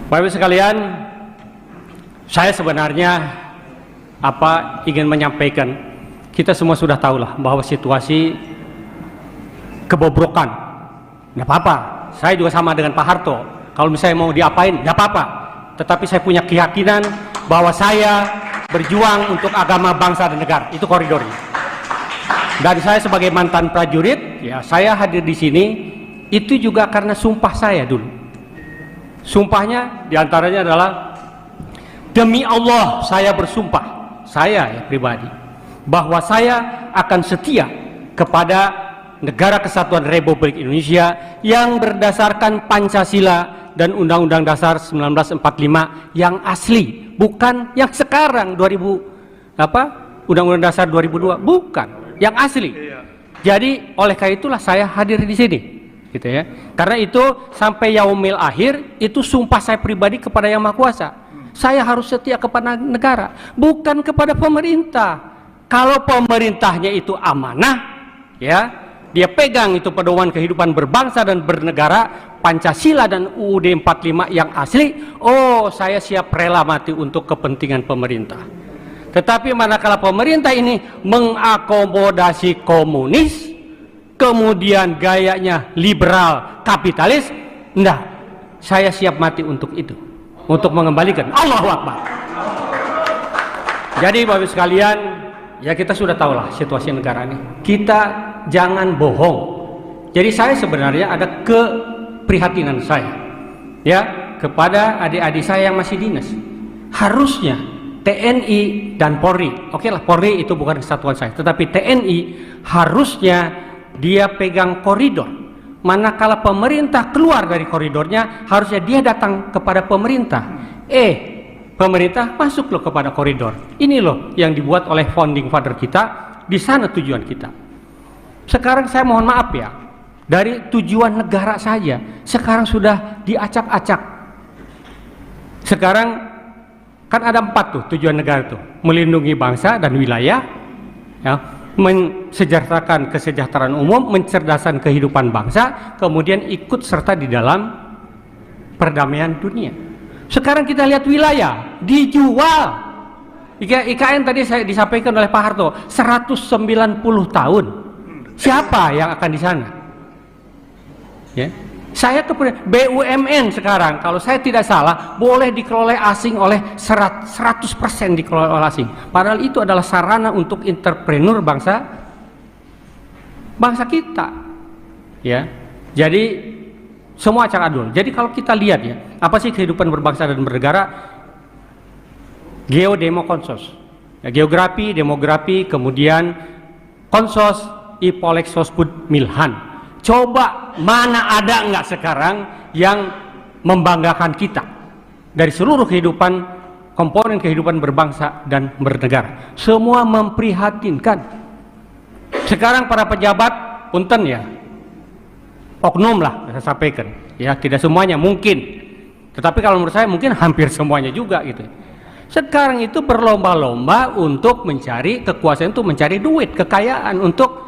Bapak Ibu sekalian, saya sebenarnya ingin menyampaikan, kita semua sudah tahulah bahwa situasi kebobrokan. Nggak apa-apa, saya juga sama dengan Pak Harto. Kalau misalnya mau diapain, nggak apa-apa. Tetapi saya punya keyakinan bahwa saya berjuang untuk agama, bangsa, dan negara. Itu koridornya. Dan saya sebagai mantan prajurit, ya saya hadir di sini itu juga karena sumpah saya dulu. Sumpahnya diantaranya adalah, demi Allah saya bersumpah, saya ya pribadi, bahwa saya akan setia kepada Negara Kesatuan Republik Indonesia yang berdasarkan Pancasila dan Undang-Undang Dasar 1945 yang asli, bukan yang sekarang Undang-Undang Dasar 2002, bukan, yang asli. Jadi oleh karena itulah saya hadir di sini, gitu ya. Karena itu sampai yaumil akhir itu sumpah saya pribadi kepada Yang Maha Kuasa. Saya harus setia kepada negara, bukan kepada pemerintah. Kalau pemerintahnya itu amanah, ya, dia pegang itu pedoman kehidupan berbangsa dan bernegara, Pancasila dan UUD 45 yang asli, oh saya siap rela mati untuk kepentingan pemerintah. Tetapi manakala pemerintah ini mengakomodasi komunis, kemudian gayanya liberal kapitalis, enggak, saya siap mati untuk itu, untuk mengembalikan. Allahu Akbar. Jadi Bapak Ibu sekalian, ya kita sudah tahulah situasi negara ini. Kita jangan bohong. Jadi saya sebenarnya ada keprihatinan saya, ya, kepada adik-adik saya yang masih dinas. Harusnya TNI dan Polri, oke lah, Polri itu bukan kesatuan saya, tetapi TNI harusnya dia pegang koridor. Manakala pemerintah keluar dari koridornya, harusnya dia datang kepada pemerintah. Pemerintah masuk loh kepada koridor. Ini loh yang dibuat oleh founding father kita. Di sana tujuan kita. Sekarang saya mohon maaf ya, dari tujuan negara saja sekarang sudah diacak-acak. Sekarang kan ada 4 tuh tujuan negara tuh: melindungi bangsa dan wilayah, ya, mensejahterakan kesejahteraan umum, mencerdaskan kehidupan bangsa, kemudian ikut serta di dalam perdamaian dunia. Sekarang kita lihat wilayah dijual. IKN tadi saya disampaikan oleh Pak Harto 190 tahun. Siapa yang akan di sana? Ya. Saya kemudian BUMN sekarang kalau saya tidak salah boleh dikelola asing oleh 100% dikelola oleh asing. Padahal itu adalah sarana untuk entrepreneur bangsa kita. Ya. Jadi semua acak adul. Jadi kalau kita lihat ya, apa sih kehidupan berbangsa dan bernegara? Geodemo konsos, ya, geografi, demografi, kemudian konsos, ipolek sospud milhan. Coba mana ada nggak sekarang yang membanggakan kita dari seluruh kehidupan, komponen kehidupan berbangsa dan bernegara. Semua memprihatinkan. Sekarang para pejabat, punten ya, oknum lah saya sampaikan, ya tidak semuanya mungkin, tetapi kalau menurut saya mungkin hampir semuanya juga gitu. Sekarang itu berlomba-lomba untuk mencari kekuasaan, untuk mencari duit, kekayaan, untuk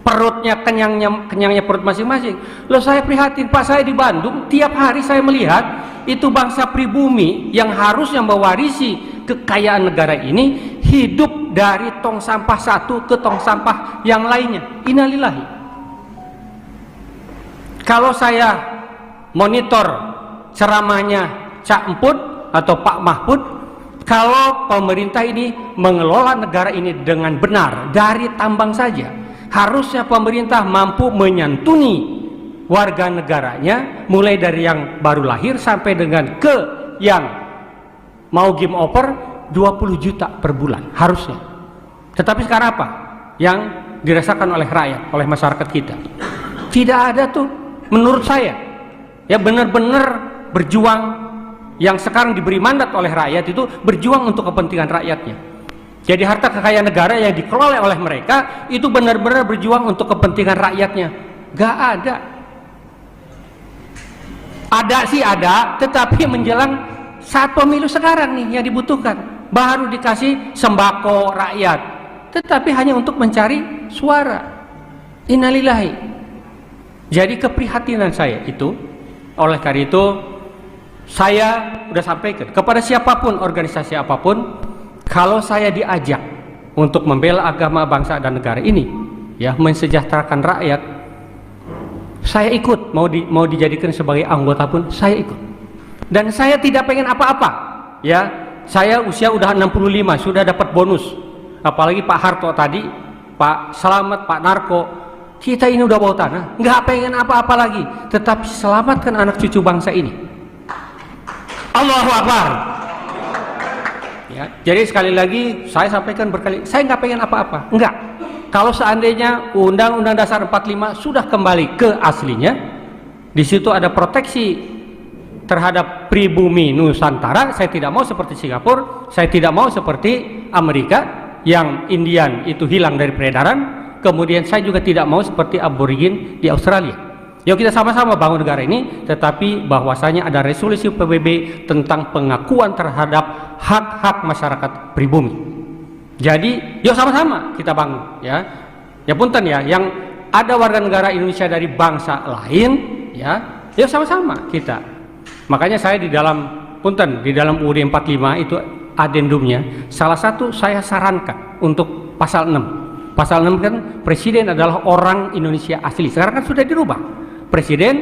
perutnya, kenyangnya perut masing-masing. Loh saya prihatin Pak, saya di Bandung tiap hari saya melihat itu bangsa pribumi yang harusnya mewarisi kekayaan negara ini hidup dari tong sampah satu ke tong sampah yang lainnya. Innalillahi. Kalau saya monitor ceramahnya Cak Emput atau Pak Mahfud, kalau pemerintah ini mengelola negara ini dengan benar dari tambang saja, harusnya pemerintah mampu menyantuni warga negaranya mulai dari yang baru lahir sampai dengan ke yang mau game over 20 juta per bulan harusnya. Tetapi sekarang apa yang dirasakan oleh rakyat, oleh masyarakat kita? Tidak ada tuh menurut saya, ya, benar-benar berjuang. Yang sekarang diberi mandat oleh rakyat itu berjuang untuk kepentingan rakyatnya. Jadi harta kekayaan negara yang dikelola oleh mereka itu benar-benar berjuang untuk kepentingan rakyatnya. Gak ada. Ada sih ada, tetapi menjelang saat pemilu sekarang nih yang dibutuhkan, baru dikasih sembako rakyat, tetapi hanya untuk mencari suara. Innalillahi. Jadi keprihatinan saya itu Oleh karena itu, saya sudah sampaikan kepada siapapun, organisasi apapun, kalau saya diajak untuk membela agama, bangsa dan negara ini, ya, mensejahterakan rakyat, saya ikut. Mau dijadikan sebagai anggota pun saya ikut. Dan saya tidak pengen apa-apa, ya. Saya usia udah 65, sudah dapat bonus. Apalagi Pak Harto tadi, Pak Slamet, Pak Narko, kita ini udah bawa tanah, nggak pengen apa-apa lagi, tetapi selamatkan anak cucu bangsa ini. Allahu Akbar. Ya, jadi sekali lagi saya sampaikan berkali, saya nggak pengen apa-apa, enggak. Kalau seandainya Undang-Undang Dasar 45 sudah kembali ke aslinya, di situ ada proteksi terhadap pribumi Nusantara. Saya tidak mau seperti Singapura, saya tidak mau seperti Amerika yang Indian itu hilang dari peredaran. Kemudian saya juga tidak mau seperti aborigin di Australia. Yuk kita sama-sama bangun negara ini, tetapi bahwasanya ada resolusi PBB tentang pengakuan terhadap hak-hak masyarakat pribumi. Jadi yuk sama-sama kita bangun, ya. Ya punten ya, yang ada warga negara Indonesia dari bangsa lain, ya, yuk sama-sama kita. Makanya saya di dalam punten, di dalam UUD 45 itu adendumnya, salah satu saya sarankan untuk pasal 6. Pasal 6 kan presiden adalah orang Indonesia asli. Sekarang kan sudah dirubah. Presiden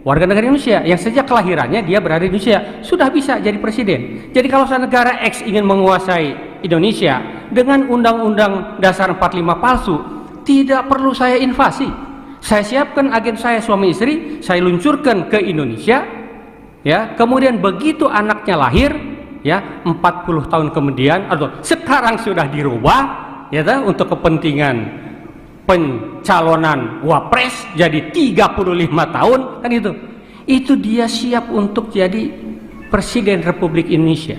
warga negara Indonesia yang sejak kelahirannya dia berada di Indonesia sudah bisa jadi presiden. Jadi kalau negara X ingin menguasai Indonesia dengan Undang-Undang Dasar 45 palsu, tidak perlu saya invasi. Saya siapkan agen saya, suami istri, saya luncurkan ke Indonesia, ya. Kemudian begitu anaknya lahir, ya, 40 tahun kemudian atau sekarang sudah dirubah, ya, untuk kepentingan pencalonan wapres jadi 35 tahun kan itu dia siap untuk jadi presiden Republik Indonesia.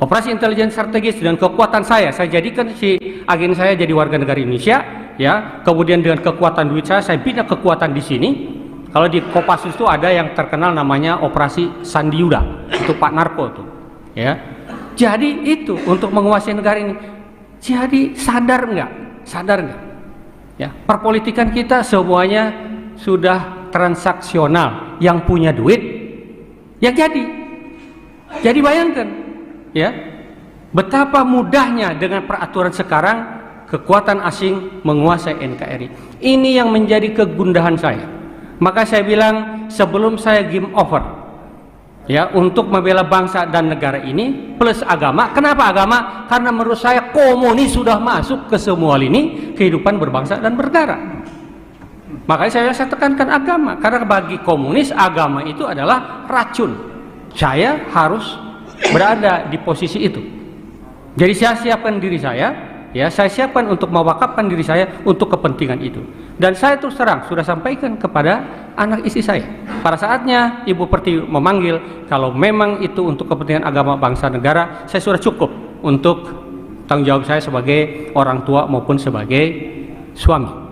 Operasi intelijen strategis dan kekuatan saya jadikan si agen saya jadi warga negara Indonesia, ya. Kemudian dengan kekuatan duit saya bina kekuatan di sini. Kalau di Kopassus itu ada yang terkenal namanya Operasi Sandiuda, itu Pak Narko tuh, ya. Jadi itu untuk menguasai negara ini. Jadi sadar nggak? Sadar nggak? Ya, perpolitikan kita semuanya sudah transaksional. Yang punya duit, yang jadi. Jadi bayangkan, ya, betapa mudahnya dengan peraturan sekarang kekuatan asing menguasai NKRI. Ini yang menjadi kegundahan saya. Maka saya bilang sebelum saya game over, ya, untuk membela bangsa dan negara ini plus agama. Kenapa agama? Karena menurut saya komunis sudah masuk ke semua lini kehidupan berbangsa dan bernegara. Makanya saya tekankan agama, karena bagi komunis agama itu adalah racun. Saya harus berada di posisi itu. Jadi saya siapkan diri saya, ya, saya siapkan untuk mewakafkan diri saya untuk kepentingan itu. Dan saya terus terang sudah sampaikan kepada anak istri saya. Pada saatnya Ibu Pertiwi memanggil, kalau memang itu untuk kepentingan agama, bangsa, negara, saya sudah cukup untuk tanggung jawab saya sebagai orang tua maupun sebagai suami.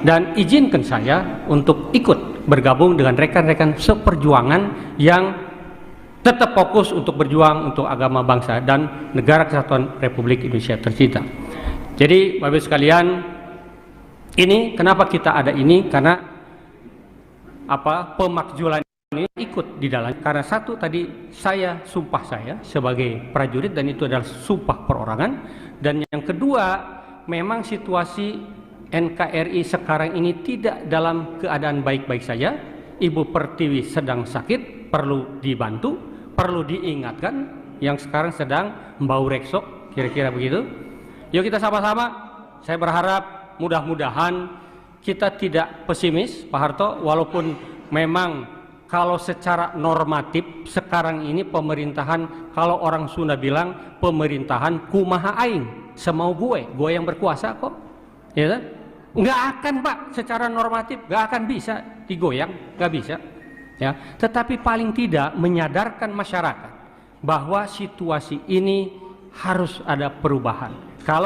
Dan izinkan saya untuk ikut bergabung dengan rekan-rekan seperjuangan yang tetap fokus untuk berjuang untuk agama, bangsa, dan negara kesatuan Republik Indonesia tercinta. Jadi Bapak Ibu sekalian, ini kenapa kita ada ini, karena pemakzulan ini ikut di dalam, karena satu tadi saya sumpah saya sebagai prajurit dan itu adalah sumpah perorangan, dan yang kedua memang situasi NKRI sekarang ini tidak dalam keadaan baik-baik saja. Ibu Pertiwi sedang sakit, perlu dibantu, perlu diingatkan, yang sekarang sedang bau reksok, kira-kira begitu. Yuk kita sama-sama, saya berharap mudah-mudahan kita tidak pesimis, Pak Harto, walaupun memang kalau secara normatif sekarang ini pemerintahan, kalau orang Sunda bilang pemerintahan kumaha aing, semau gue yang berkuasa kok, ya kan? Nggak akan Pak, secara normatif nggak akan bisa digoyang, nggak bisa, ya. Tetapi paling tidak menyadarkan masyarakat bahwa situasi ini harus ada perubahan. Kalau